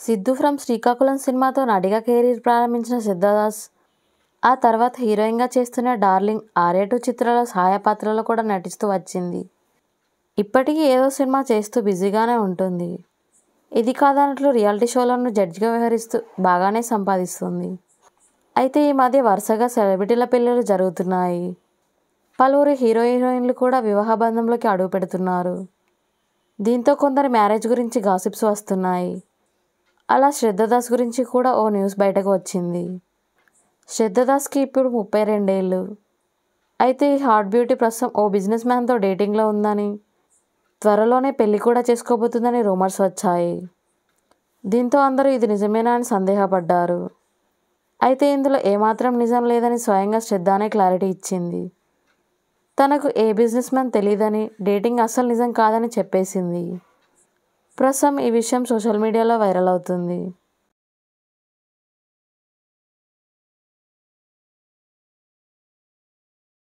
Siddhu from Srikakulam సినిమాతో నటిగా career ప్రారంభించిన శ్రద్ధాదాస్ ఆ తర్వాత హీరోయిన్గా చేస్తున్న డార్లింగ్, ఆర్య 2 చిత్రాల సహాయ పాత్రలో కూడా నటిస్తూ వచ్చింది. ఇప్పటికీ ఏదో సినిమా చేస్తూ బిజీగానే ఉంటుంది. ఇది కాదన్నట్లు రియాలిటీ షోలను జడ్జిగా వ్యవహరిస్తూ బాగానే సంపాదిస్తుంది. అయితే ఈ మధ్య వరుసగా సెలబ్రిటీల పెళ్లిళ్లు జరుగుతున్నాయి. పలువురు హీరోయిన్లు కూడా వివాహ బంధంలోకి అడుగు పెడుతున్నారు. దీంతో కొందరి మ్యారేజ్ గురించి గాసిప్స్ వస్తున్నాయి. అలా శ్రద్ధాదాస్ గురించి కూడా ఓ న్యూస్ బయటకు వచ్చింది. శ్రద్ధాదాస్కి ఇప్పుడు 32 ఏళ్ళు. అయితే ఈ హాట్ బ్యూటీ ప్రస్తుతం ఓ బిజినెస్ మ్యాన్తో డేటింగ్లో ఉందని, త్వరలోనే పెళ్లి కూడా చేసుకోబోతుందని రూమర్స్ వచ్చాయి. దీంతో అందరూ ఇది నిజమేనా అని సందేహపడ్డారు. అయితే ఇందులో ఏమాత్రం నిజం లేదని స్వయంగా శ్రద్ధానే క్లారిటీ ఇచ్చింది. తనకు ఏ బిజినెస్ మ్యాన్ తెలీదని, డేటింగ్ అస్సలు నిజం కాదని చెప్పేసింది. ప్రస్తుతం ఈ విషయం సోషల్ మీడియాలో వైరల్ అవుతుంది.